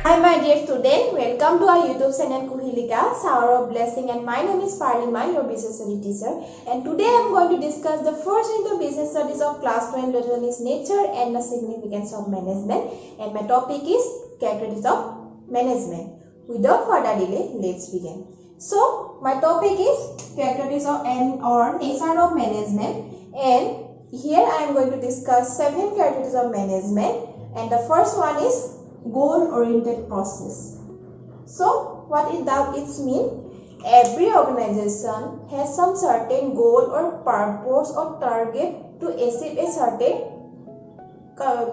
Hi my dear student, welcome to our YouTube channel Kuhilika, Sour of Blessing, and my name is Parlima, your business study teacher. And today I am going to discuss the first into business studies of class 12 letter is nature and the significance of management. And my topic is characteristics of management. Without further delay, let's begin. So my topic is characteristics of or nature of management, and here I am going to discuss 7 characteristics of management. And the first one is goal-oriented process. So, what it does, it means every organization has some certain goal or purpose or target to achieve a certain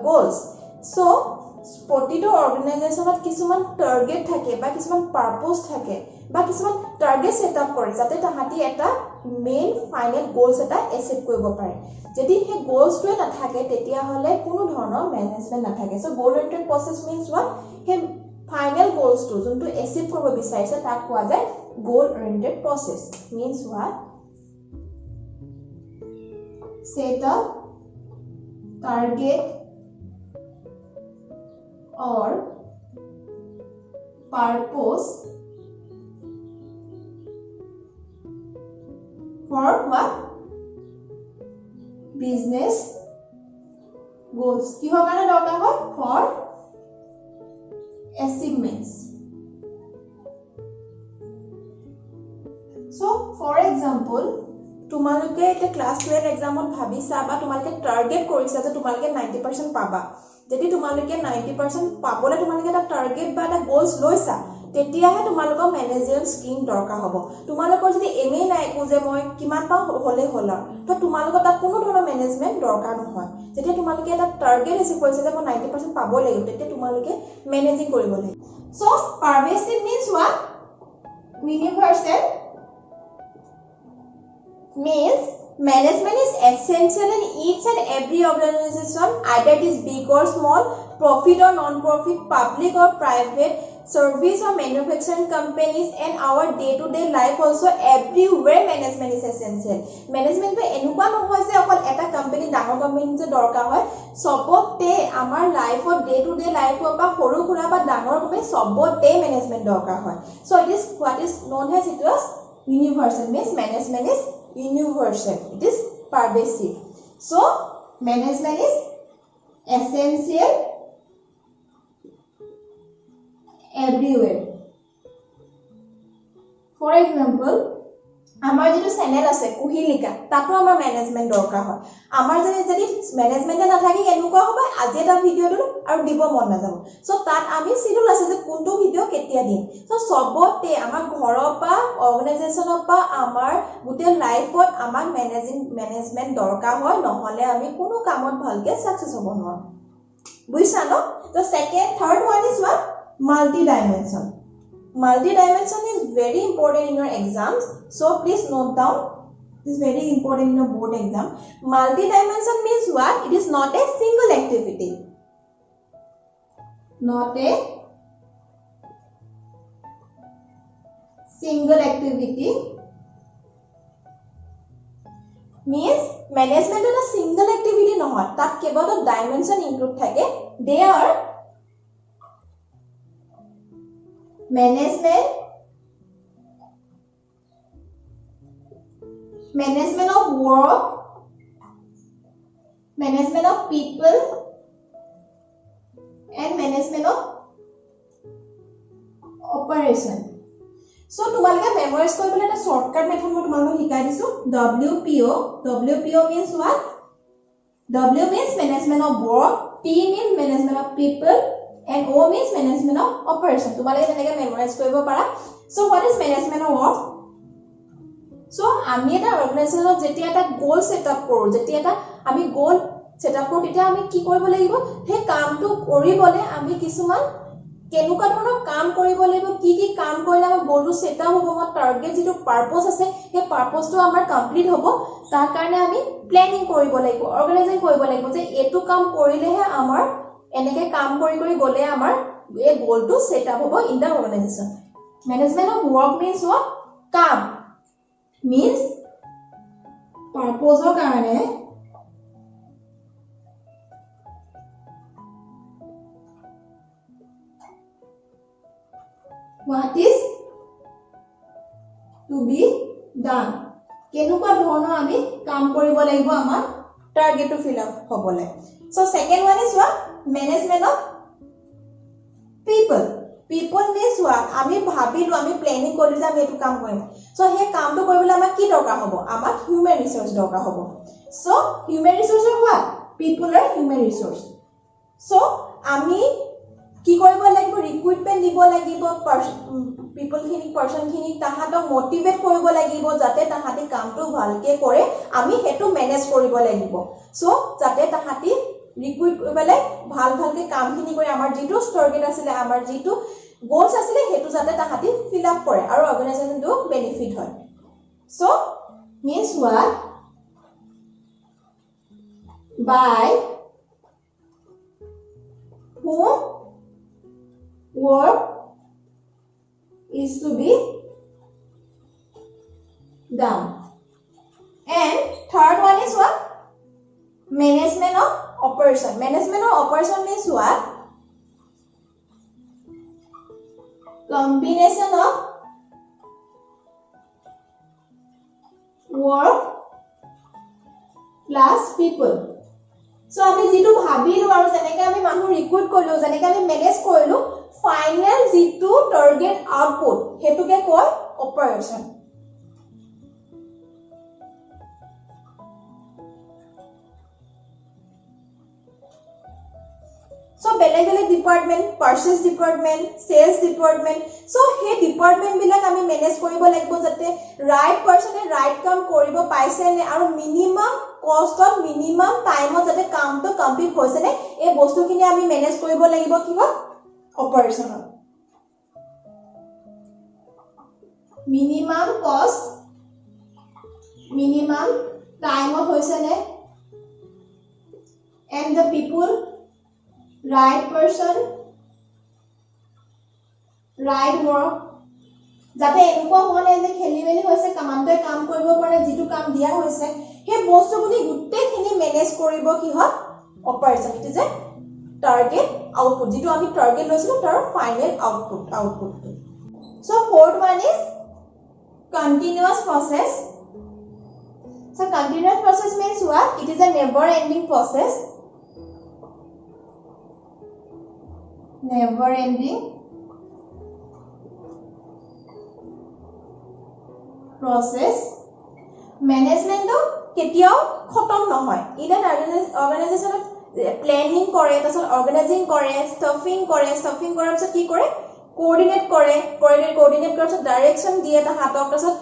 goals. So, প্ৰতিটো অৰ্গানাইজেশ্যনত কিছুমান target থাকে বা কিছুমান পাৰপোজ থাকে বা কিছুমান target set up কৰে যাতে তাহাঁতি এটা মেইন ফাইনেল গোলছ এটা এচিভ কৰিব পাৰে যদি হে গোলছটোৱে নাথাকে তেতিয়া হলে কোনো ধৰণৰ মেনেজমেন্ট নাথাকে so goal oriented process means what হে ফাইনেল গোলছটো যোনটো এচিভ কৰিব বিচাৰিছে তাক কোৱা যায় goal oriented process means what set a target or purpose for what business goals কিহৰ কাৰণে দৰকাৰ হয় for achievements so for example তোমালোকে এটা ক্লাস 12 এক্সামত ভাবিছা বা তোমালোকে টার্গেট কৰিছা যে তোমালোকে 90% পাবা যদি তোমালোকে 90% পাবলে তোমালোকে এটা টার্গেট বা এটা গোলস লৈছা তেতিয়াহে তোমালোকৰ ম্যানেজাৰিয়েল স্কিল দৰকাৰ হ'ব তোমালোকৰ যদি এমএ নাই কো যে মই কিমান পা হলে হলা তো তোমালোকৰ তাত কোনো ধৰণৰ ম্যানেজমেন্ট দৰকাৰ নহয় যেতিয়া তোমালোকে এটা টাৰ্গেট এচিভ কৰিছা যে মই 90% পাব লাগিব তেতিয়া তোমালোকে ম্যানেজিং কৰিব লাগিব so pervasive means what universal means management is essential in each and every organization either it is big or small profit or non-profit public or private service or manufacturing companies and our day-to-day life also everywhere management is essential management to enukwa nohoy je okol eta company dangor company je dorkar hoy sobote amar life or day-to-day life ba horu khura ba dangor company sobote management dorkar hoy so it is what is known as it was universal means management is universal it is pervasive so management is essential everywhere for example আমাৰ যেটো channel আছে কুহিলিকা তাতো আমাৰ management দৰকাৰ হয় আমাৰ যদি management না থাকে এনেকুৱা হ'ব আজি এটা ভিডিও দিলো আৰু দিব মন না যাব সো তাত আমি শিডিউল আছে যে কোনটো ভিডিও কেতিয়া দিম সো সবতে আমাৰ ঘৰৰ পা অৰ্গানাইজেচনৰ পা আমাৰ গুটে লাইফত আমাৰ ম্যানেজমেন্ট দৰকাৰ হয় নহলে আমি কোনো কামত ভালকে সাকসেস হ'ব নোৱাৰো বুইছা ন তো second third one is what multi-dimension multi-dimension is very important in your exams so please note down this is very important in your board exam multi-dimension means what it is not a single activity not a single activity means management is a single activity নহয় তাত কেৱল dimension include থাকে they are management of work management of people and management of operation so তোমালোকে memorise কৰিবলৈ এটা shortcut method মই তোমালোকক শিকাই দিছো WPO means what W means management of work P means management of people and O means management of operation তোমালোকে তেনেকৈ memorise কৰিব পাৰা so what is management of work so আমি এটা অৰ্গানাইজেচনত যেতিয়া এটা গোল সেট আপ কৰো যেতিয়া এটা আমি গোল সেট আপ কৰো তেতিয়া আমি কি কৰিব লাগিব হে কামটো কৰিবলে আমি কিছুমান কেনেকুৱা ধৰণৰ কাম কৰিব লাগিব কি কাম কৰিলে আমাৰ গোলটো সেট আপ হ'ব আমাৰ টাৰ্গেট যেটো পাৰপোজ আছে সেই পাৰপোজটো আমাৰ কমপ্লিট হ'ব তাৰ কাৰণে আমি প্ল্যানিং কৰিব লাগিব অৰ্গানাইজিং কৰিব লাগিব যে এটো কাম কৰিলেহে আমাৰ এনেকে কাম কৰি গলে আমাৰ এই গোলটো সেট আপ হ'ব in the organisation management of work means what কাম means purpose কাৰণে what is to be done কেনেকুৱা ধৰণৰ আমি কাম কৰিব লাগিব আমাৰ টাৰ্গেট টু ফিল আপ হ'বলে so second one is what management of people means what আমি ভাবিলো আমি প্ল্যানিং কৰিলো যে আমি এটো কাম কৰিম so হে কামটো কৰিবলৈ আমাক কি দৰকাৰ হ'ব আমাক হিউম্যান ৰিসোৰ্স দৰকাৰ হ'ব so human resource or what people are human resource so আমি কি কৰিব লাগিব ৰিক্ৰুটমেন্ট দিব লাগিব people খিনি person খিনি তাহাতক মোটিভেট কৰিব লাগিব যাতে তাহাতি কামটো ভালকে কৰে আমি হেতু মেনেজ কৰিব লাগিব সো যাতে তাহাতি ৰিক্ৰুট কৰিবলে ভালকে কামখিনি কৰি আমাৰ যেটো টাৰ্গেট আছিল আমাৰ যেটো গোলস আছিল হেতু যাতে তাহাতি ফিল আপ কৰে আৰু অৰ্গানাইজেশনটো বেনিফিট হয় so means what by whom work is to be done and third one is what management of operation means what combination of work plus people so আমি যেটো ভাবিলো আৰু যেনেকৈ আমি মানুহ ৰিক্ৰুট কৰিলো যেনেকৈ আমি মেনেজ কৰিলো ফাইনাল যেটো টাৰ্গেট আউটপুট হেতুকে কয় অপাৰেশন so বেলেগ department purchase department sales department so হে ডিপাৰ্টমেন্ট বিলাক আমি মেনেজ কৰিব লাগিব যাতে ৰাইট পাৰসনে ৰাইট কাম কৰিব পাইছে নে আৰু মিনিমাম কষ্টত মিনিমাম টাইমত যাতে কামটো কমপ্লিট হৈছে নে এই বস্তুখিনি আমি মেনেজ কৰিব লাগিব কিবা অপাৰেশনত মিনিমাম কষ্ট মিনিমাম টাইমত হৈছে নে and the people right person right work যাতে এনেকুৱা হোৱা যে খেলিমেলি হৈছে কামানটোৱে কাম কৰিব পাৰে যেটো কাম দিয়া হৈছে হে বস্তুখিনি গুটেখিনি মেনেজ কৰিব কি হয় operation it is A target output যেটো আমি টাৰ্গেট লৈছিলো তাৰ final output so fourth one is continuous process so continuous process means what it is a never ending process never ending process management to ketiao khotom nohoy idan organization planning kore tasot organizing kore stuffing korar pisot ki kore coordinate korar pisot direction diye ta hatok tasot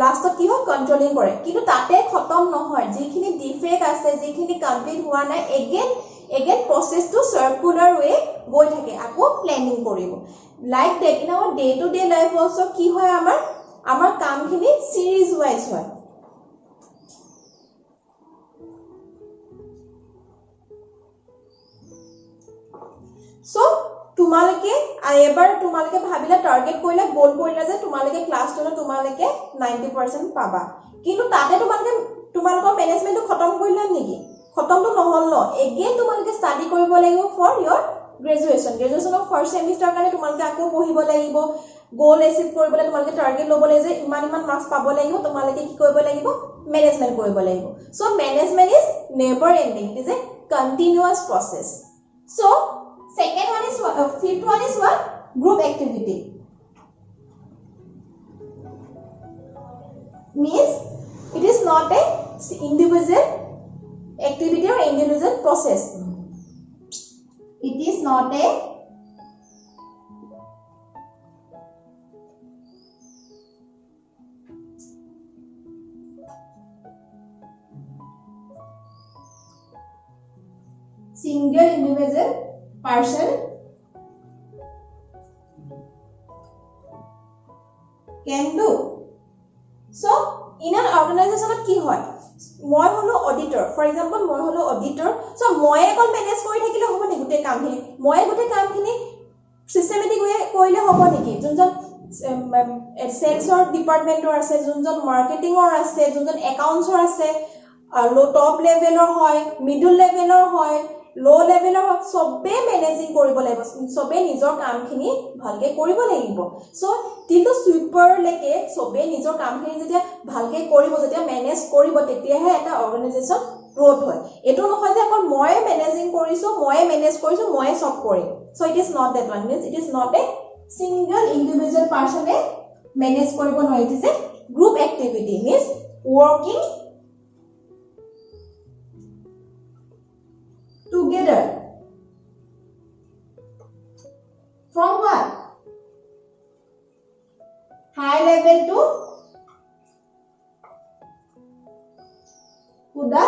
last ki hoy controlling kore kintu tate khotom nohoy jikhini defect ase jikhini complete hua nai again process to circular way goi thake ako planning koribo like that in our day to day life also ki hoy amar কাম খিনি series wise hoy so tumaleke ebar tumaleke bhabila target koila goal koila je tumaleke class 10 tumaleke 90% paba kintu tate tumaleke management to khatam koila niki khatam to nohol no again tumaleke study koribo lagibo for your graduation of first semester kane tumaleke ako pohibo lagibo goal achieve koribole tumaleke target lobole je iman marks pabo lagibo tumaleke ki koribo lagibo management koribo lagibo so management is never ending it is a continuous process so second one is fifth one is what group activity means it is not a individual activity or individual process it is not a single individual person can do so in an organization ki hoy moi holo auditor for example moi holo auditor so moi ekol manage kori thakile hobo ni gute kaam khini moi gute kaam khini systematic way koile hobo niki junjon sales or department or ase junjon marketing or ase junjon accounts or ase low top level or hoy middle level or hoy লো লেভেলৰ সবে managing কৰিব লাগিব সবে নিজৰ কামখিনি ভালকে কৰিব লাগিব সো টিল টু সুইপাৰ লেকে সবে নিজৰ কামখিনি যেতিয়া ভালকে কৰিব যেতিয়া মেনেজ কৰিব তেতিয়াহে এটা অৰ্গানাইজেচন গ্ৰোথ হয় এটো নহয় যে অকল মই মেনেজিং কৰিছো মই মেনেজ কৰিছো মই সব কৰিম so it is not that one means it is not a single individual পার্সনে মেনেজ কৰিব নোৱাৰি it is a group activity means working together from what high level to the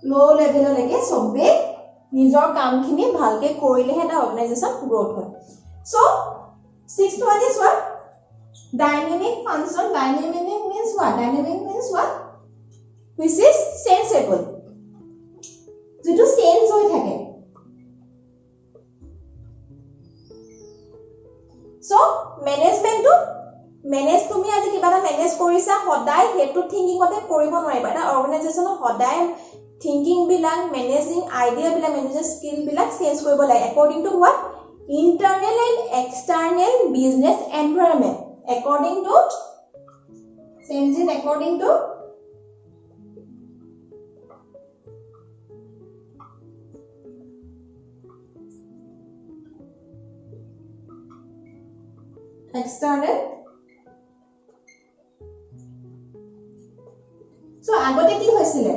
low level leke sobe nijor kaam khini bhalke korile eta organization growth hoy so sixth one is what dynamic function dynamic means what which is sensible যেটো change হৈ থাকে so manage তুমি আজি কিবা manage কৰিছা সদায় হেতু থিংকিংতে কৰিব নোৱাৰিবা এটা অৰ্গানাইজেচনৰ সদায় থিংকিং বিলাক মেনেজিং আইডিয়া বিলাক মেনেজাৰ স্কিল বিলাক চেঞ্জ কৰিব লাগে according to what internal and external business environment according to external so agote ki hoisile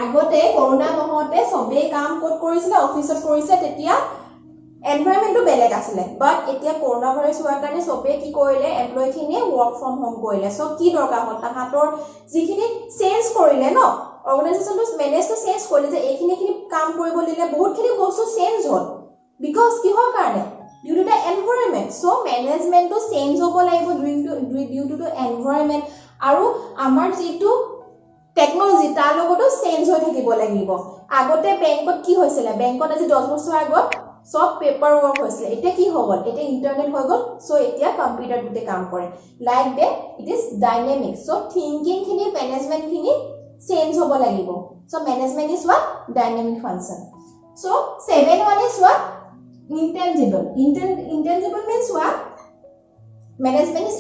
agote corona mohte sobe kaam kot korisile office korise tetia environment to beleg asile but etia corona virus hoar karone sobe ki korile employee khini work from home korile so ki dorka hol ta hator jikhini change korile no organization to manage to change korile je ekhini kaam koribo lile bahut khini bostu change hol because ki hor karone due to the environment so management to change hobo laibo due to the environment aru amar jitu technology tar logoto change hoy thakibo lagibo agote bankot ki hoisile bankot aji 10 বছৰ আগত সব paper work হইছিল এটা কি হগল এটা internet হৈ গল so এতিয়া computer দুতে কাম কৰে like they it is dynamic so thinking খিনি ম্যানেজমেন্ট খিনি চেঞ্জ হ'ব লাগিব so management is what dynamic function so 7 one is what intangible intangible means what management is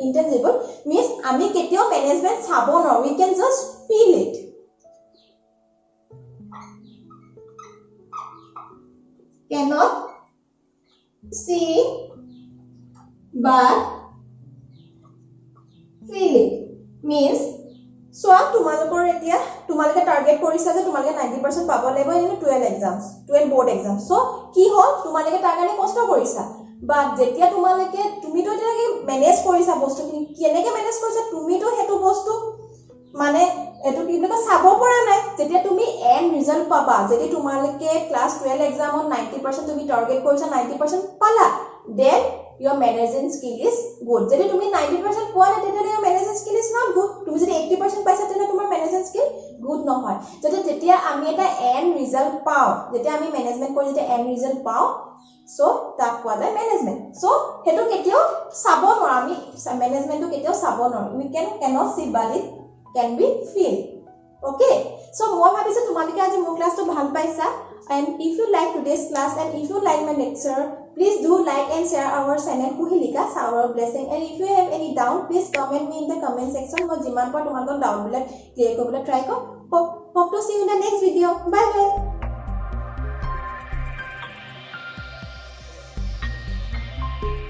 intangible means আমি কেতিয়াও ম্যানেজমেন্ট চাব ন we can just feel it cannot see but feel it means so tumalokor etia tumalke target korisa je tumalke 90% pabo lebo in 12 board exams so ki hol tumalke target kosto korisa but jetia tumalke tumi to etia manage korisa bostu kini keneke manage korisa tumi to hetu bostu মানে এটো কিবা sub পৰা নাই যেতিয়া তুমি N result পাবা যদি তোমালকে ক্লাস 12 এক্সামত 90% তুমি টাৰ্গেট কৰিছা 90% পালা then your management skill is good যদি তুমি 90% পোৱা নাই তেতিয়া your management skill is not good তুমি যদি 80% পাইছা তেনে তোমাৰ management skill good নহয় যদি যেতিয়া আমি এটা এন ৰিজাল্ট পাও যেতিয়া আমি ম্যানেজমেন্ট কৰি যেতিয়া এন ৰিজাল্ট পাও সো তাক কোৱা যায় ম্যানেজমেন্ট সো হেতু কেতিয়াও সাব নোৱাৰা আমি ম্যানেজমেন্টটো কেতিয়াও সাব নোৱাৰো we cannot see but it can be feel okay so moi bhabise tumalike aji mo class to bhal paisa and if you like today's class and if you like my lecture please do like and share our channel kuhilika Sour of Blessing and if you have any doubt please comment me in the comment section mo jiman par tumalok doubt bilak clear koribole try ko hope to see you in the next video bye bye